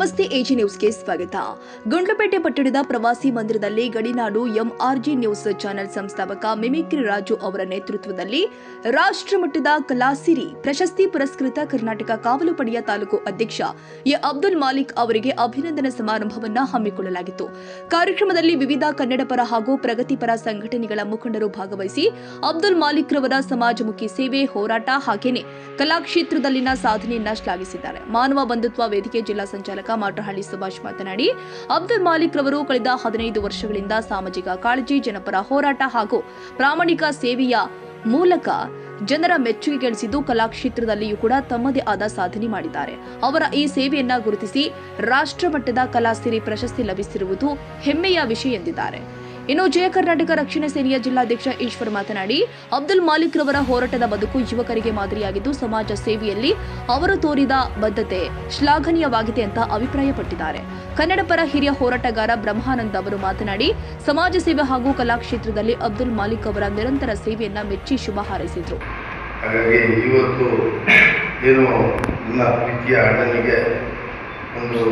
ನಮಸ್ತೆ ಎಜಿ ನ್ಯೂಸ್ಗೆ ಸ್ವಾಗತ. ಗುಂಡ್ಲುಪೇಟೆ ಪಟ್ಟಣದ ಪ್ರವಾಸಿ ಮಂದಿರದಲ್ಲಿ ಗಡಿನಾಡು ಎಂಆರ್ಜಿ ನ್ಯೂಸ್ ಚಾನೆಲ್ ಸಂಸ್ಥಾಪಕ ಮಿಮಿಕ್ರಿ ರಾಜು ಅವರ ನೇತೃತ್ವದಲ್ಲಿ ರಾಷ್ಟ್ರಮಟ್ಟದ ಕಲಾಸಿರಿ ಪ್ರಶಸ್ತಿ ಪುರಸ್ಕೃತ ಕರ್ನಾಟಕ ಕಾವಲು ಪಡೆಯ ತಾಲೂಕು ಅಧ್ಯಕ್ಷ ಎ ಅಬ್ದುಲ್ ಮಾಲಿಕ್ ಅವರಿಗೆ ಅಭಿನಂದನಾ ಸಮಾರಂಭವನ್ನು ಹಮ್ಮಿಕೊಳ್ಳಲಾಗಿತ್ತು. ಕಾರ್ಯಕ್ರಮದಲ್ಲಿ ವಿವಿಧ ಕನ್ನಡಪರ ಹಾಗೂ ಪ್ರಗತಿಪರ ಸಂಘಟನೆಗಳ ಮುಖಂಡರು ಭಾಗವಹಿಸಿ ಅಬ್ದುಲ್ ಮಾಲಿಕ್ ರವರ ಸಮಾಜಮುಖಿ ಸೇವೆ, ಹೋರಾಟ ಹಾಗೇನೆ ಕಲಾಕ್ಷೇತ್ರದಲ್ಲಿನ ಸಾಧನೆಯನ್ನ ಶ್ಲಾಘಿಸಿದ್ದಾರೆ. ಮಾನವ ಬಂಧುತ್ವ ವೇದಿಕೆ ಜಿಲ್ಲಾ ಸಂಚಾಲಕ ಮಾಟಹಳ್ಳಿ ಸುಭಾಷ್ ಮಾತನಾಡಿ, ಅಬ್ದುಲ್ ಮಾಲಿಕ್ ರವರು ಕಳೆದ 15 ವರ್ಷಗಳಿಂದ ಸಾಮಾಜಿಕ ಕಾಳಜಿ, ಜನಪರ ಹೋರಾಟ ಹಾಗೂ ಪ್ರಾಮಾಣಿಕ ಸೇವೆಯ ಮೂಲಕ ಜನರ ಮೆಚ್ಚುಗೆ ಗಳಿಸಿದ್ದು ಕಲಾಕ್ಷೇತ್ರದಲ್ಲಿಯೂ ಕೂಡ ತಮ್ಮದೇ ಆದ ಸಾಧನೆ ಮಾಡಿದ್ದಾರೆ. ಅವರ ಈ ಸೇವೆಯನ್ನ ಗುರುತಿಸಿ ರಾಷ್ಟ್ರಮಟ್ಟದ ಕಲಾಸಿರಿ ಪ್ರಶಸ್ತಿ ಲಭಿಸಿರುವುದು ಹೆಮ್ಮೆಯ ವಿಷಯ ಎಂದಿದ್ದಾರೆ. ಇನ್ನು ಜಯ ಕರ್ನಾಟಕ ರಕ್ಷಣಾ ಸೇನೆಯ ಜಿಲ್ಲಾಧ್ಯಕ್ಷ ಈಶ್ವರ್ ಮಾತನಾಡಿ, ಅಬ್ದುಲ್ ಮಾಲಿಕ್ ರವರ ಹೋರಾಟದ ಬದುಕು ಯುವಕರಿಗೆ ಮಾದರಿಯಾಗಿದ್ದು ಸಮಾಜ ಸೇವೆಯಲ್ಲಿ ಅವರು ತೋರಿದ ಬದ್ಧತೆ ಶ್ಲಾಘನೀಯವಾಗಿದೆ ಅಂತ ಅಭಿಪ್ರಾಯಪಟ್ಟಿದ್ದಾರೆ. ಕನ್ನಡ ಪರ ಹಿರಿಯ ಹೋರಾಟಗಾರ ಬ್ರಹ್ಮಾನಂದ್ ಅವರು ಮಾತನಾಡಿ, ಸಮಾಜ ಸೇವೆ ಹಾಗೂ ಕಲಾಕ್ಷೇತ್ರದಲ್ಲಿ ಅಬ್ದುಲ್ ಮಾಲಿಕ್ ಅವರ ನಿರಂತರ ಸೇವೆಯನ್ನ ಮೆಚ್ಚಿ ಶುಭ ಹಾರೈಸಿದರು. ಹಾಗಾಗಿ ಇವತ್ತು ಏನು ನನ್ನ ಪ್ರೀತಿಯ ಅಣ್ಣನಿಗೆ ಒಂದು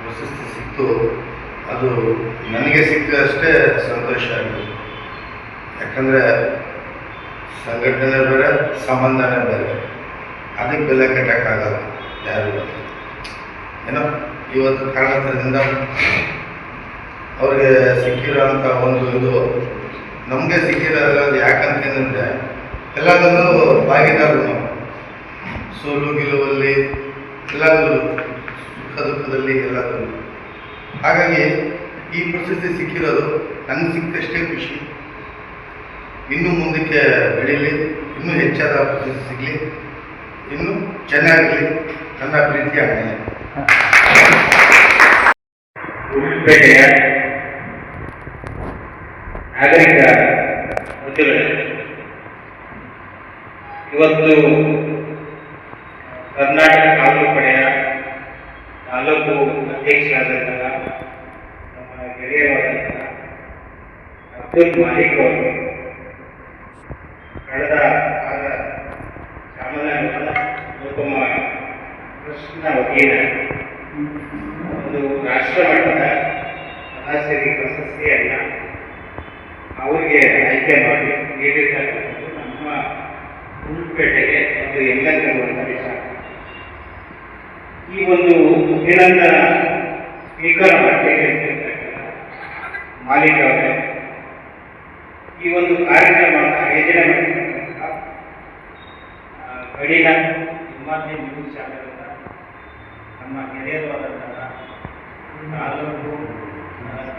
ಪ್ರಶಸ್ತಿ ಸಿಕ್ತು, ಅದು ನನಗೆ ಸಿಕ್ಕದಷ್ಟೇ ಸಂತೋಷ ಆಗಿದೆ. ಯಾಕಂದರೆ ಸಂಘಟನೆ ಬೇರೆ, ಸಂಬಂಧನೇ ಬೇರೆ, ಅದಕ್ಕೆ ಬೆಲೆ ಕಟ್ಟಕ್ಕಾಗಲ್ಲ ಯಾರು. ಏನೋ ಇವತ್ತು ಕಾರಣದಿಂದ ಅವ್ರಿಗೆ ಸಿಕ್ಕಿರೋಂಥ ಒಂದು ಇದು ನಮಗೆ ಸಿಕ್ಕಿರೋದು ಯಾಕಂತಂದರೆ ಎಲ್ಲದರಲ್ಲೂ ಭಾಗಿದಾರರು ನಾವು, ಸೋಲು ಗೆಲುವಲ್ಲಿ ಎಲ್ಲದರಲ್ಲೂ, ಸುಖ ದುಃಖದಲ್ಲಿ ಎಲ್ಲದರಲ್ಲೂ. ಹಾಗಾಗಿ ಈ ಪ್ರಶಸ್ತಿ ಸಿಕ್ಕಿರೋದು ನನಗೆ ಸಿಕ್ಕಷ್ಟೇ ಖುಷಿ. ಇನ್ನೂ ಮುಂದಕ್ಕೆ ಬೆಳೀಲಿ, ಇನ್ನೂ ಹೆಚ್ಚಾದ ಪ್ರಶಸ್ತಿ ಸಿಗಲಿ, ಇನ್ನೂ ಚೆನ್ನಾಗಲಿ. ನನ್ನ ಪ್ರೀತಿಯ ಅಣ್ಣಯ್ಯ. ಗುಂಡ್ಲುಪೇಟೆಯ ನಾಗರಿಕ ಬಂಧುಗಳೇ, ಇವತ್ತು ಕರ್ನಾಟಕ ಕಾವಲು ಪಡೆಯ ತಾಲೂಕು ಅಧ್ಯಕ್ಷರಾದಂತಹ ನಮ್ಮ ಗೆಳೆಯರಾದಂತಹ ಅಬ್ದುಲ್ ಮಾಲಿಕ್ ಅವರು ಕಳೆದ ಚಾಮರಾಜನಗರ ಲೋಕಮ ಟ್ರಸ್ಟ್ನ ವತಿಯಿಂದ ಒಂದು ರಾಷ್ಟ್ರಮಟ್ಟದ ಕಲಾಸಿರಿ ಪ್ರಶಸ್ತಿಯನ್ನು ಅವರಿಗೆ ಆಯ್ಕೆ ಮಾಡಿ ನೀಡಿರ್ತಕ್ಕಂಥದ್ದು ನಮ್ಮ ಗುಂಡ್ಲುಪೇಟೆಗೆ ಒಂದು ಹೆಮ್ಮೆಂದಿರುವಂಥ ವಿಷಯ. ಈ ಒಂದು ಅಭಿನಂದನಾ ಸ್ವೀಕಾರ ಮಾಲೀಕ ಅವರೇ, ಈ ಒಂದು ಕಾರ್ಯಕ್ರಮ ಆಯೋಜನೆ ಮಾಡಿರ್ತಕ್ಕಂತಹ ಗಡಿನ ಎಂಆರ್ಜಿ ನ್ಯೂಸ್ ಚಾನೆಲ್ ನಮ್ಮ ಗೆಳೆಯರಾದಂತಹ ತಾಲೂಕು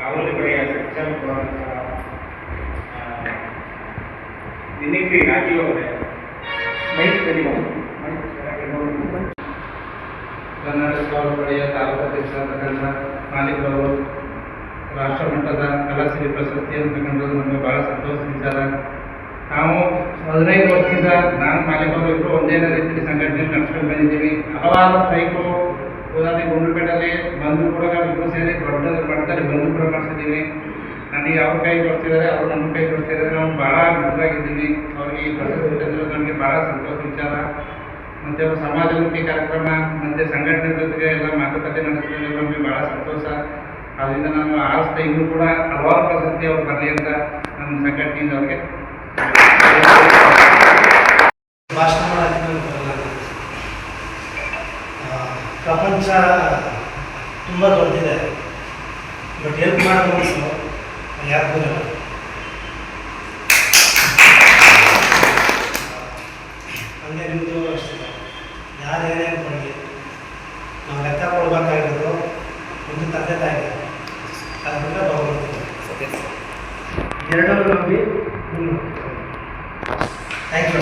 ಕಾವಲು ಪಡೆಯ ಸಂಚಾಲಕರಾದಂತಹ ಮಿಮಿಕ್ರಿ ರಾಜು ಅವರೇ, ಕರ್ನಾಟಕ ಕಾವಲು ಪಡೆಯ ತಾಲೂಕು ಅಧ್ಯಕ್ಷರಾದಂಥ ಮಾಲಿಕ್ ಅವರು ರಾಷ್ಟ್ರಮಟ್ಟದ ಕಲಾಸಿರಿ ಪ್ರಶಸ್ತಿಯನ್ನು ತಗೊಂಡದ್ದು ನಮಗೆ ಭಾಳ ಸಂತೋಷ ವಿಚಾರ. ನಾವು 15 ವರ್ಷದಿಂದ ನಾನು ಮಾಲಿಕ್ ಅವರು ಇಬ್ಬರು ಒಂದೇ ರೀತಿಯಲ್ಲಿ ಸಂಘಟನೆ ನಡೆಸ್ಕೊಂಡು ಬಂದಿದ್ದೀವಿ. ಹಲವಾರು ಸ್ಟ್ರೈಕು ಉದಾಹರಣೆ ಗುಂಡ್ಲುಪೇಟೆಯಲ್ಲಿ ಬಂದು ಕೂಡ ಇಬ್ಬರು ಸೇರಿ ದೊಡ್ಡ ಮಟ್ಟದಲ್ಲಿ ಬಂದು ಕೂಡ ಮಾಡಿಸಿದ್ದೀವಿ. ನನಗೆ ಅವ್ರ ಕೈ ಕೊಡ್ತಿದ್ದಾರೆ, ಅವರು ನಮ್ಮ ಕೈ ಕೊಡ್ತಿದ್ದಾರೆ. ನಾವು ಭಾಳ ಮಿತ್ರರಾಗಿದ್ದೀವಿ. ಅವ್ರಿಗೆ ಈ ಪ್ರಶಸ್ತಿ ತಂದಿರೋದು ನನಗೆ ಭಾಳ ಸಂತೋಷ ವಿಚಾರ. ಮತ್ತು ಸಮಾಜಮುಖಿ ಕಾರ್ಯಕ್ರಮ ಮತ್ತು ಸಂಘಟನೆ ಜೊತೆಗೆ ಎಲ್ಲ ಮಾತುಕತೆ ನಡೆಸಿದ್ರೆ ನಮಗೆ ಭಾಳ ಸಂತೋಷ. ಅದರಿಂದ ನಾನು ಆರಿಸ್ತಾ ಇನ್ನೂ ಕೂಡ ಹಲವಾರು ಪ್ರಶಸ್ತಿ ಅವ್ರು ಬರಲಿ ಅಂತ ನನ್ನ ಸಂಘಟನೆಯಿಂದ ಅವ್ರಿಗೆ ಭಾಷಣ ಮಾಡೋದಕ್ಕೆ ಪ್ರಪಂಚ ತುಂಬ ದೊಡ್ಡದಿದೆ, ಬಟ್ ಹೆಲ್ಪ್ ಮಾಡೋ ಮನಸ್ಸು ಯಾರಿಗೂ ಇಲ್ಲ. ಹಂಗೆ ನಿಮ್ಮದು ಅಷ್ಟೇ, ಯಾರು ಏನೇನು ಕೊಡಲಿ ನಾವು ಲೆಕ್ಕ ಕೊಡಬೇಕಾಗಿರೋದು ಒಂದು ತಂದೆ ತಾಯಿಗೆ, ಅದರಿಂದ ಭಗವಂತ ಎರಡೂ ನಂಬಿ. Thank you.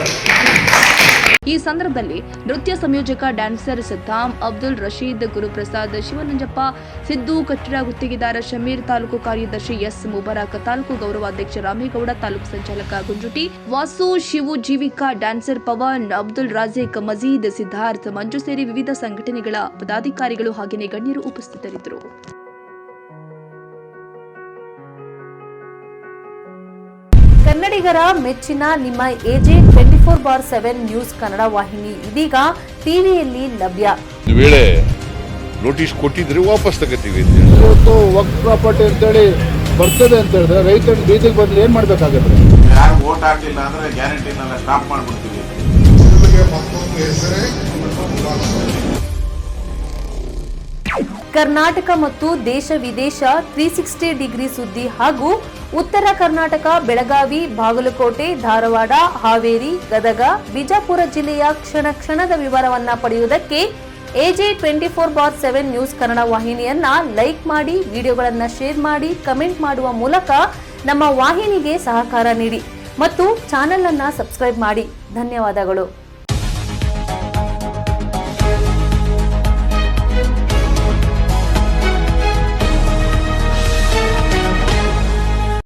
ಈ ಸಂದರ್ಭದಲ್ಲಿ ನೃತ್ಯ ಸಂಯೋಜಕ ಡ್ಯಾನ್ಸರ್ ಸದ್ದಾಂ, ಅಬ್ದುಲ್ ರಶೀದ್, ಗುರುಪ್ರಸಾದ್, ಶಿವನಂಜಪ್ಪ, ಸಿದ್ದು, ಕಟ್ಟಡ ಗುತ್ತಿಗೆದಾರ ಶಮೀರ್, ತಾಲೂಕು ಕಾರ್ಯದರ್ಶಿ ಎಸ್ ಮುಬಾರಕ್, ತಾಲೂಕು ಗೌರವಾಧ್ಯಕ್ಷ ರಾಮೇಗೌಡ, ತಾಲೂಕು ಸಂಚಾಲಕ ಗುಂಜುಟಿ, ವಾಸು, ಶಿವು, ಜೀವಿಕಾ, ಡ್ಯಾನ್ಸರ್ ಪವನ್, ಅಬ್ದುಲ್ ರಾಜೇಕ್, ಮಜೀದ್, ಸಿದ್ಧಾರ್ಥ್, ಮಂಜು ಸೇರಿ ವಿವಿಧ ಸಂಘಟನೆಗಳ ಪದಾಧಿಕಾರಿಗಳು ಹಾಗೆಯೇ ಗಣ್ಯರು ಉಪಸ್ಥಿತರಿದ್ದರು. ಕನ್ನಡಿಗರ ಮೆಚ್ಚಿನ ನಿಮ್ಮ ಎಜೆ 24/7 ನ್ಯೂಸ್ ಕನ್ನಡ ವಾಹಿನಿ ಇದೀಗ ಟಿವಿಯಲ್ಲಿ ಲಭ್ಯ. ವೇಳೆ ನೋಟಿಸ್ ಕೊಟ್ಟಿದ್ರೆ ವಾಪಸ್ ತಗೋತೀವಿ ಅಂತ ಹೇಳಿ. ಇವತ್ತು ವಕ್ಫ್ ಪ್ರಾಪರ್ಟಿ ಅಂತೇಳಿ ಬರ್ತದೆ ಅಂತ ಹೇಳಿದ್ರೆ ರೈತರು ಬೀದಿಗೆ ಬದಲು ಏನು ಮಾಡಬೇಕಾಗತ್ತೆ? ಯಾರು ವೋಟ್ ಹಾಕಲಿಲ್ಲ ಅಂದರೆ ಗ್ಯಾರಂಟಿನೆಲ್ಲ ಸ್ಟಾಪ್ ಮಾಡಿಬಿಡ್ತೀವಿ. ಕರ್ನಾಟಕ ಮತ್ತು ದೇಶ ವಿದೇಶ 360 ಡಿಗ್ರಿ ಸುದ್ದಿ ಹಾಗೂ ಉತ್ತರ ಕರ್ನಾಟಕ, ಬೆಳಗಾವಿ, ಬಾಗಲಕೋಟೆ, ಧಾರವಾಡ, ಹಾವೇರಿ, ಗದಗ, ಬಿಜಾಪುರ ಜಿಲ್ಲೆಯ ಕ್ಷಣ ಕ್ಷಣದ ವಿವರವನ್ನ ಪಡೆಯುವುದಕ್ಕೆ AJ 24/7 ನ್ಯೂಸ್ ಕನ್ನಡ ವಾಹಿನಿಯನ್ನ ಲೈಕ್ ಮಾಡಿ, ವಿಡಿಯೋಗಳನ್ನ ಶೇರ್ ಮಾಡಿ, ಕಮೆಂಟ್ ಮಾಡುವ ಮೂಲಕ ನಮ್ಮ ವಾಹಿನಿಗೆ ಸಹಕಾರ ನೀಡಿ ಮತ್ತು ಚಾನೆಲ್ ಅನ್ನ ಸಬ್ಸ್ಕ್ರೈಬ್ ಮಾಡಿ. ಧನ್ಯವಾದಗಳು.